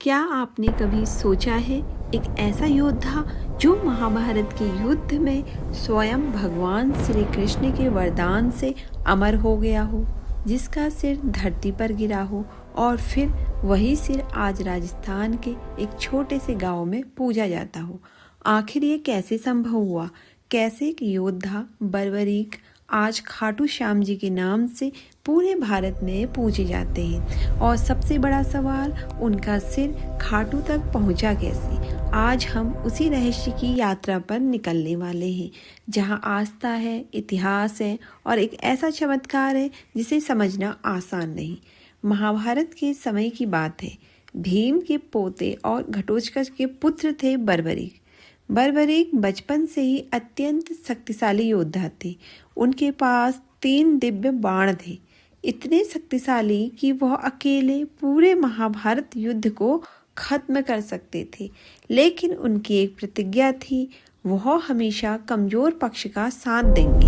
क्या आपने कभी सोचा है एक ऐसा योद्धा जो महाभारत के युद्ध में स्वयं भगवान श्री कृष्ण के वरदान से अमर हो गया हो, जिसका सिर धरती पर गिरा हो और फिर वही सिर आज राजस्थान के एक छोटे से गांव में पूजा जाता हो। आखिर ये कैसे संभव हुआ? कैसे एक योद्धा बर्बरीक आज खाटू श्याम जी के नाम से पूरे भारत में पूजे जाते हैं? और सबसे बड़ा सवाल, उनका सिर खाटू तक पहुंचा कैसे? आज हम उसी रहस्य की यात्रा पर निकलने वाले हैं, जहां आस्था है, इतिहास है और एक ऐसा चमत्कार है जिसे समझना आसान नहीं। महाभारत के समय की बात है। भीम के पोते और घटोत्कच के पुत्र थे बर्बरीक। बर्बरीक बचपन से ही अत्यंत शक्तिशाली योद्धा थे। उनके पास 3 दिव्य बाण थे, इतने शक्तिशाली कि वह अकेले पूरे महाभारत युद्ध को खत्म कर सकते थे। लेकिन उनकी एक प्रतिज्ञा थी, वह हमेशा कमजोर पक्ष का साथ देंगे।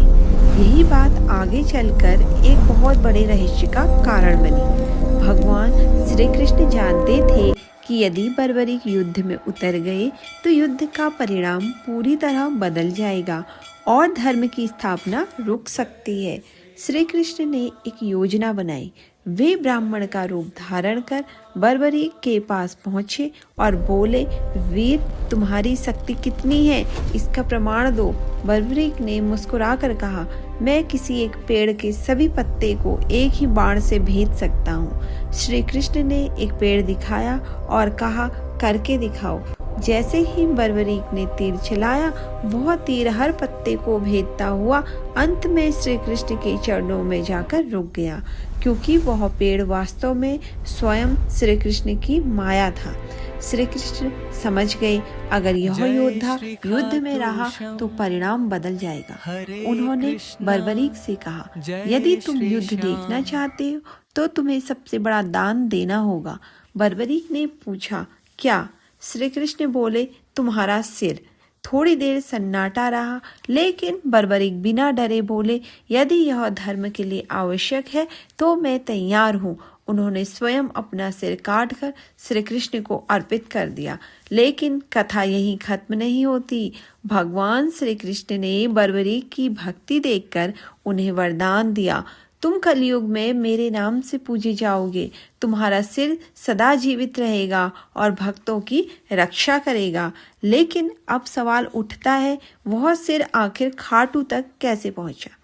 यही बात आगे चलकर एक बहुत बड़े रहस्य का कारण बनी। भगवान श्री कृष्ण जानते थे कि यदि बर्बरीक युद्ध में उतर गए तो युद्ध का परिणाम पूरी तरह बदल जाएगा और धर्म की स्थापना रुक सकती है। श्री कृष्ण ने एक योजना बनाई। वे ब्राह्मण का रूप धारण कर बर्बरीक के पास पहुंचे और बोले, वीर, तुम्हारी शक्ति कितनी है, इसका प्रमाण दो। बर्बरीक ने मुस्कुराकर कहा, मैं किसी एक पेड़ के सभी पत्ते को एक ही बाण से भेद सकता हूँ। श्री कृष्ण ने एक पेड़ दिखाया और कहा, करके दिखाओ। जैसे ही बर्बरीक ने तीर चलाया, वह तीर हर पत्ते को भेदता हुआ अंत में श्री कृष्ण के चरणों में जाकर रुक गया, क्योंकि वह पेड़ वास्तव में स्वयं श्री कृष्ण की माया था। श्री कृष्ण समझ गए, अगर यह योद्धा युद्ध में रहा तो परिणाम बदल जाएगा। उन्होंने बर्बरीक से कहा, यदि तुम युद्ध देखना चाहते हो तो तुम्हें सबसे बड़ा दान देना होगा। बर्बरीक ने पूछा, क्या? श्री कृष्ण बोले, तुम्हारा सिर। थोड़ी देर सन्नाटा रहा, लेकिन बर्बरीक बिना डरे बोले, यदि यह धर्म के लिए आवश्यक है तो मैं तैयार हूँ। उन्होंने स्वयं अपना सिर काटकर श्री कृष्ण को अर्पित कर दिया। लेकिन कथा यहीं खत्म नहीं होती। भगवान श्री कृष्ण ने बर्बरीक की भक्ति देखकर उन्हें वरदान दिया, तुम कलयुग में मेरे नाम से पूजे जाओगे, तुम्हारा सिर सदा जीवित रहेगा और भक्तों की रक्षा करेगा। लेकिन अब सवाल उठता है, वह सिर आखिर खाटू तक कैसे पहुंचा?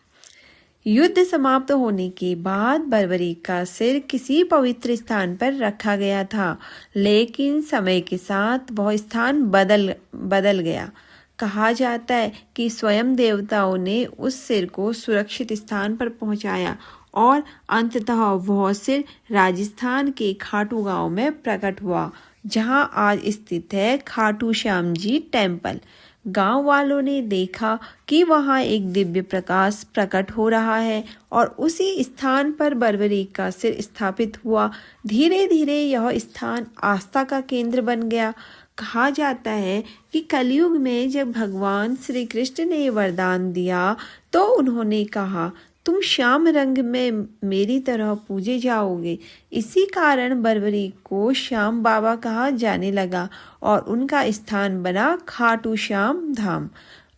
युद्ध समाप्त होने के बाद बर्बरीक का सिर किसी पवित्र स्थान पर रखा गया था, लेकिन समय के साथ वह स्थान बदल गया। कहा जाता है कि स्वयं देवताओं ने उस सिर को सुरक्षित स्थान पर पहुंचाया और अंततः वह सिर राजस्थान के खाटू गांव में प्रकट हुआ, जहां आज स्थित है खाटू श्याम जी टेम्पल। गांव वालों ने देखा कि वहां एक दिव्य प्रकाश प्रकट हो रहा है और उसी स्थान पर बर्बरीक का सिर स्थापित हुआ। धीरे धीरे यह स्थान आस्था का केंद्र बन गया। कहा जाता है कि कलयुग में जब भगवान श्री कृष्ण ने वरदान दिया तो उन्होंने कहा, तुम श्याम रंग में मेरी तरह पूजे जाओगे। इसी कारण बर्बरीक को श्याम बाबा कहा जाने लगा और उनका स्थान बना खाटू श्याम धाम।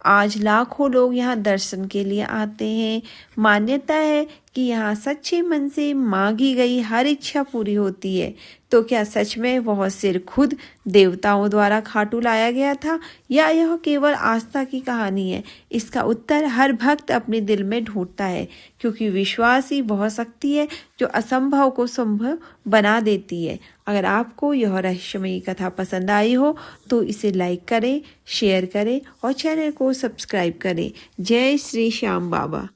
आज लाखों लोग यहाँ दर्शन के लिए आते हैं। मान्यता है कि यहाँ सच्चे मन से मांगी गई हर इच्छा पूरी होती है। तो क्या सच में वह सिर खुद देवताओं द्वारा खाटू लाया गया था, या यह केवल आस्था की कहानी है? इसका उत्तर हर भक्त अपने दिल में ढूंढता है, क्योंकि विश्वास ही वह शक्ति है जो असंभव को संभव बना देती है। अगर आपको यह रहस्यमयी कथा पसंद आई हो तो इसे लाइक करें, शेयर करें और चैनल को सब्सक्राइब करें। जय श्री श्याम बाबा।